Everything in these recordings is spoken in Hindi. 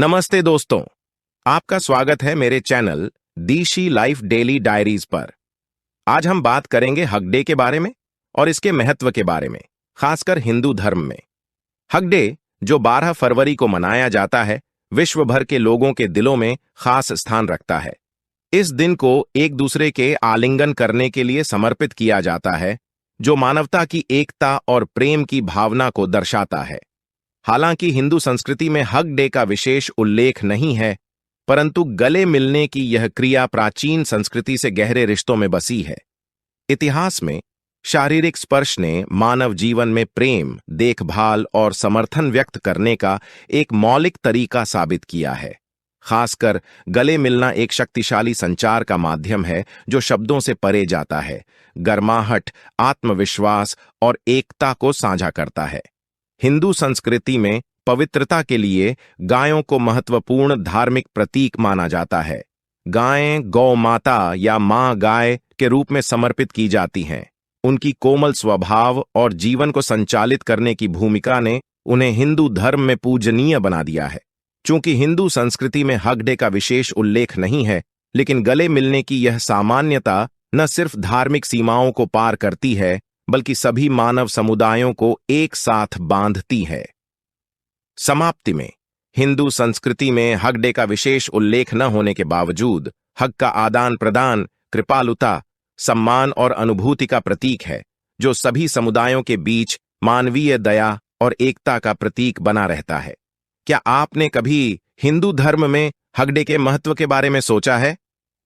नमस्ते दोस्तों, आपका स्वागत है मेरे चैनल दीशी लाइफ डेली डायरीज पर। आज हम बात करेंगे हक डे के बारे में और इसके महत्व के बारे में, खासकर हिंदू धर्म में। हक डे, जो 12 फरवरी को मनाया जाता है, विश्व भर के लोगों के दिलों में खास स्थान रखता है। इस दिन को एक दूसरे के आलिंगन करने के लिए समर्पित किया जाता है, जो मानवता की एकता और प्रेम की भावना को दर्शाता है। हालांकि हिंदू संस्कृति में हग डे का विशेष उल्लेख नहीं है, परंतु गले मिलने की यह क्रिया प्राचीन संस्कृति से गहरे रिश्तों में बसी है। इतिहास में शारीरिक स्पर्श ने मानव जीवन में प्रेम, देखभाल और समर्थन व्यक्त करने का एक मौलिक तरीका साबित किया है। खासकर गले मिलना एक शक्तिशाली संचार का माध्यम है जो शब्दों से परे जाता है, गर्माहट, आत्मविश्वास और एकता को साझा करता है। हिंदू संस्कृति में पवित्रता के लिए गायों को महत्वपूर्ण धार्मिक प्रतीक माना जाता है। गायें गौ माता या मां गाय के रूप में समर्पित की जाती हैं। उनकी कोमल स्वभाव और जीवन को संचालित करने की भूमिका ने उन्हें हिंदू धर्म में पूजनीय बना दिया है। चूंकि हिंदू संस्कृति में हग डे का विशेष उल्लेख नहीं है, लेकिन गले मिलने की यह सामान्यता न सिर्फ धार्मिक सीमाओं को पार करती है, बल्कि सभी मानव समुदायों को एक साथ बांधती है। समाप्ति में, हिंदू संस्कृति में हग डे का विशेष उल्लेख न होने के बावजूद हक का आदान प्रदान कृपालुता, सम्मान और अनुभूति का प्रतीक है, जो सभी समुदायों के बीच मानवीय दया और एकता का प्रतीक बना रहता है। क्या आपने कभी हिंदू धर्म में हग डे के महत्व के बारे में सोचा है?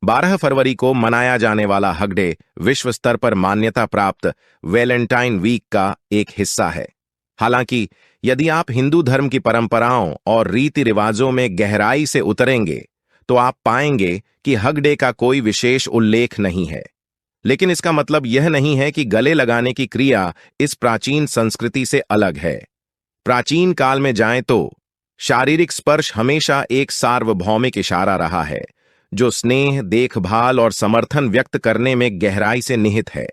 12 फरवरी को मनाया जाने वाला हग डे विश्व स्तर पर मान्यता प्राप्त वैलेंटाइन वीक का एक हिस्सा है। हालांकि यदि आप हिंदू धर्म की परंपराओं और रीति रिवाजों में गहराई से उतरेंगे, तो आप पाएंगे कि हग डे का कोई विशेष उल्लेख नहीं है। लेकिन इसका मतलब यह नहीं है कि गले लगाने की क्रिया इस प्राचीन संस्कृति से अलग है। प्राचीन काल में जाएं तो शारीरिक स्पर्श हमेशा एक सार्वभौमिक इशारा रहा है, जो स्नेह, देखभाल और समर्थन व्यक्त करने में गहराई से निहित है।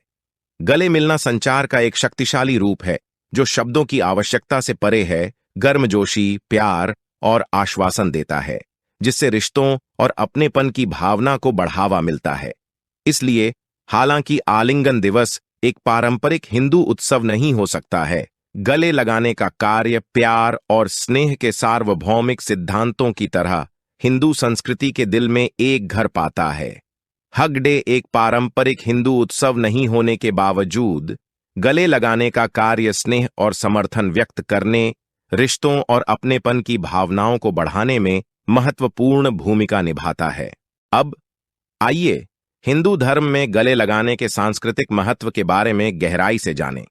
गले मिलना संचार का एक शक्तिशाली रूप है, जो शब्दों की आवश्यकता से परे है, गर्मजोशी, प्यार और आश्वासन देता है, जिससे रिश्तों और अपनेपन की भावना को बढ़ावा मिलता है। इसलिए हालांकि आलिंगन दिवस एक पारंपरिक हिंदू उत्सव नहीं हो सकता है, गले लगाने का कार्य प्यार और स्नेह के सार्वभौमिक सिद्धांतों की तरह हिंदू संस्कृति के दिल में एक घर पाता है। हग डे एक पारंपरिक हिंदू उत्सव नहीं होने के बावजूद गले लगाने का कार्य स्नेह और समर्थन व्यक्त करने, रिश्तों और अपनेपन की भावनाओं को बढ़ाने में महत्वपूर्ण भूमिका निभाता है। अब आइए हिंदू धर्म में गले लगाने के सांस्कृतिक महत्व के बारे में गहराई से जानें।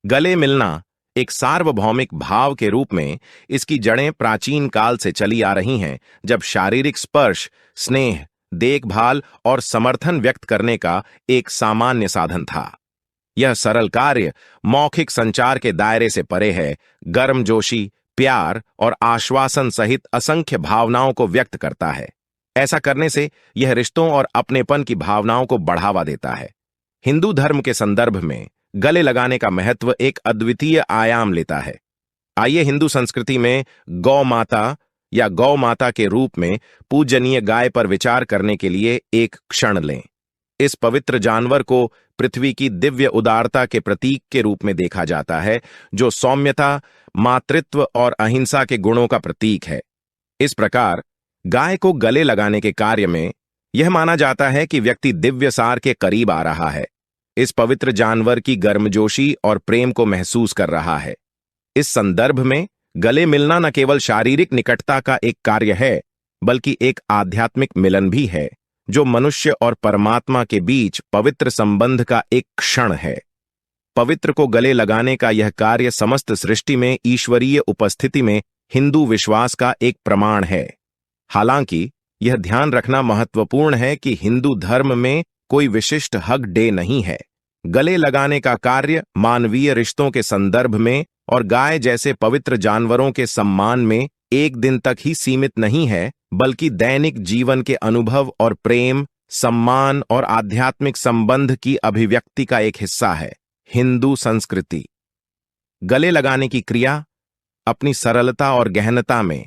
गले मिलना एक सार्वभौमिक भाव के रूप में इसकी जड़ें प्राचीन काल से चली आ रही हैं, जब शारीरिक स्पर्श स्नेह, देखभाल और समर्थन व्यक्त करने का एक सामान्य साधन था। यह सरल कार्य मौखिक संचार के दायरे से परे है, गर्मजोशी, प्यार और आश्वासन सहित असंख्य भावनाओं को व्यक्त करता है। ऐसा करने से यह रिश्तों और अपनेपन की भावनाओं को बढ़ावा देता है। हिंदू धर्म के संदर्भ में गले लगाने का महत्व एक अद्वितीय आयाम लेता है। आइए हिंदू संस्कृति में गौ माता या गौ माता के रूप में पूजनीय गाय पर विचार करने के लिए एक क्षण लें। इस पवित्र जानवर को पृथ्वी की दिव्य उदारता के प्रतीक के रूप में देखा जाता है, जो सौम्यता, मातृत्व और अहिंसा के गुणों का प्रतीक है। इस प्रकार गाय को गले लगाने के कार्य में यह माना जाता है कि व्यक्ति दिव्य सार के करीब आ रहा है, इस पवित्र जानवर की गर्मजोशी और प्रेम को महसूस कर रहा है। इस संदर्भ में गले मिलना न केवल शारीरिक निकटता का एक कार्य है, बल्कि एक आध्यात्मिक मिलन भी है, जो मनुष्य और परमात्मा के बीच पवित्र संबंध का एक क्षण है। पवित्र को गले लगाने का यह कार्य समस्त सृष्टि में ईश्वरीय उपस्थिति में हिंदू विश्वास का एक प्रमाण है। हालांकि यह ध्यान रखना महत्वपूर्ण है कि हिंदू धर्म में कोई विशिष्ट हग डे नहीं है। गले लगाने का कार्य मानवीय रिश्तों के संदर्भ में और गाय जैसे पवित्र जानवरों के सम्मान में एक दिन तक ही सीमित नहीं है, बल्कि दैनिक जीवन के अनुभव और प्रेम, सम्मान और आध्यात्मिक संबंध की अभिव्यक्ति का एक हिस्सा है। हिंदू संस्कृति गले लगाने की क्रिया अपनी सरलता और गहनता में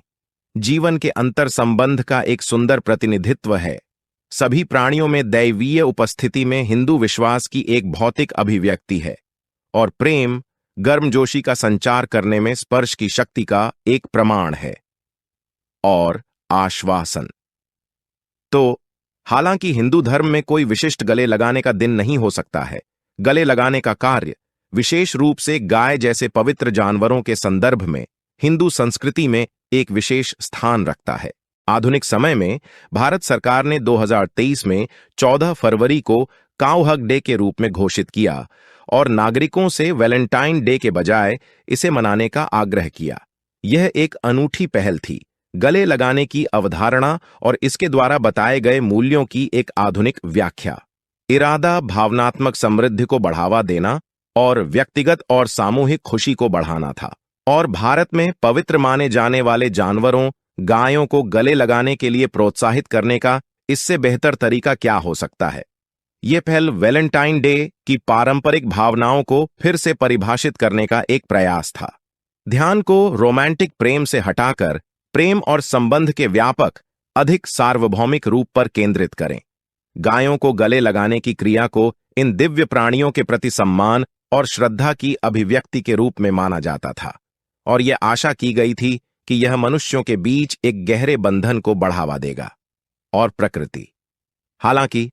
जीवन के अंतर संबंध का एक सुंदर प्रतिनिधित्व है। सभी प्राणियों में दैवीय उपस्थिति में हिंदू विश्वास की एक भौतिक अभिव्यक्ति है और प्रेम गर्मजोशी का संचार करने में स्पर्श की शक्ति का एक प्रमाण है। और आश्वासन। तो हालांकि हिंदू धर्म में कोई विशिष्ट गले लगाने का दिन नहीं हो सकता है, गले लगाने का कार्य विशेष रूप से गाय जैसे पवित्र जानवरों के संदर्भ में हिंदू संस्कृति में एक विशेष स्थान रखता है। आधुनिक समय में भारत सरकार ने 2023 में 14 फरवरी को काऊ हग डे के रूप में घोषित किया और नागरिकों से वैलेंटाइन डे के बजाय इसे मनाने का आग्रह किया। यह एक अनूठी पहल थी, गले लगाने की अवधारणा और इसके द्वारा बताए गए मूल्यों की एक आधुनिक व्याख्या। इरादा भावनात्मक समृद्धि को बढ़ावा देना और व्यक्तिगत और सामूहिक खुशी को बढ़ाना था। और भारत में पवित्र माने जाने वाले जानवरों गायों को गले लगाने के लिए प्रोत्साहित करने का इससे बेहतर तरीका क्या हो सकता है। यह पहल वैलेंटाइन डे की पारंपरिक भावनाओं को फिर से परिभाषित करने का एक प्रयास था। ध्यान को रोमांटिक प्रेम से हटाकर प्रेम और संबंध के व्यापक अधिक सार्वभौमिक रूप पर केंद्रित करें। गायों को गले लगाने की क्रिया को इन दिव्य प्राणियों के प्रति सम्मान और श्रद्धा की अभिव्यक्ति के रूप में माना जाता था और यह आशा की गई थी कि यह मनुष्यों के बीच एक गहरे बंधन को बढ़ावा देगा। और प्रकृति। हालांकि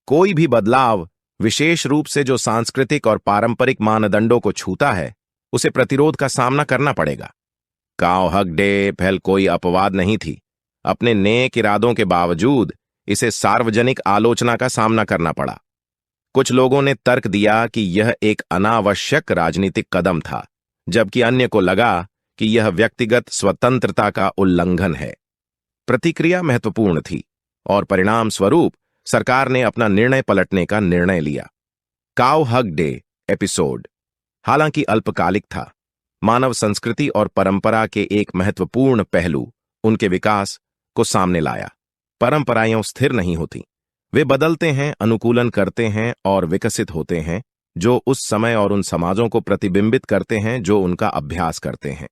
कोई भी बदलाव विशेष रूप से जो सांस्कृतिक और पारंपरिक मानदंडों को छूता है उसे प्रतिरोध का सामना करना पड़ेगा। काऊ हग डे पहल कोई अपवाद नहीं थी। अपने नेक इरादों के बावजूद इसे सार्वजनिक आलोचना का सामना करना पड़ा। कुछ लोगों ने तर्क दिया कि यह एक अनावश्यक राजनीतिक कदम था, जबकि अन्य को लगा कि यह व्यक्तिगत स्वतंत्रता का उल्लंघन है। प्रतिक्रिया महत्वपूर्ण थी और परिणाम स्वरूप सरकार ने अपना निर्णय पलटने का निर्णय लिया। काऊ हग डे एपिसोड हालांकि अल्पकालिक था, मानव संस्कृति और परंपरा के एक महत्वपूर्ण पहलू उनके विकास को सामने लाया। परंपराएं स्थिर नहीं होती, वे बदलते हैं, अनुकूलन करते हैं और विकसित होते हैं, जो उस समय और उन समाजों को प्रतिबिंबित करते हैं जो उनका अभ्यास करते हैं।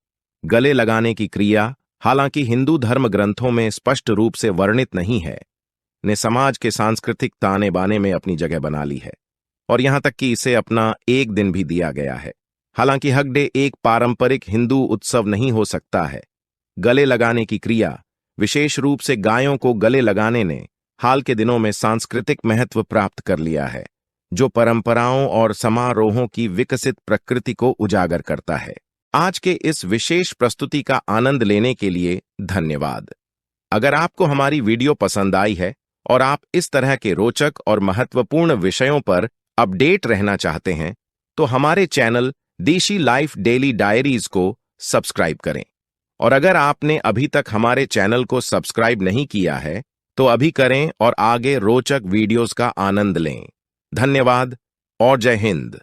गले लगाने की क्रिया, हालांकि हिंदू धर्म ग्रंथों में स्पष्ट रूप से वर्णित नहीं है, ने समाज के सांस्कृतिक ताने बाने में अपनी जगह बना ली है और यहां तक कि इसे अपना एक दिन भी दिया गया है। हालांकि हग डे एक पारंपरिक हिंदू उत्सव नहीं हो सकता है, गले लगाने की क्रिया, विशेष रूप से गायों को गले लगाने ने हाल के दिनों में सांस्कृतिक महत्व प्राप्त कर लिया है, जो परंपराओं और समारोहों की विकसित प्रकृति को उजागर करता है। आज के इस विशेष प्रस्तुति का आनंद लेने के लिए धन्यवाद। अगर आपको हमारी वीडियो पसंद आई है और आप इस तरह के रोचक और महत्वपूर्ण विषयों पर अपडेट रहना चाहते हैं, तो हमारे चैनल देशी लाइफ डेली डायरीज को सब्सक्राइब करें। और अगर आपने अभी तक हमारे चैनल को सब्सक्राइब नहीं किया है, तो अभी करें और आगे रोचक वीडियोस का आनंद लें। धन्यवाद और जय हिंद।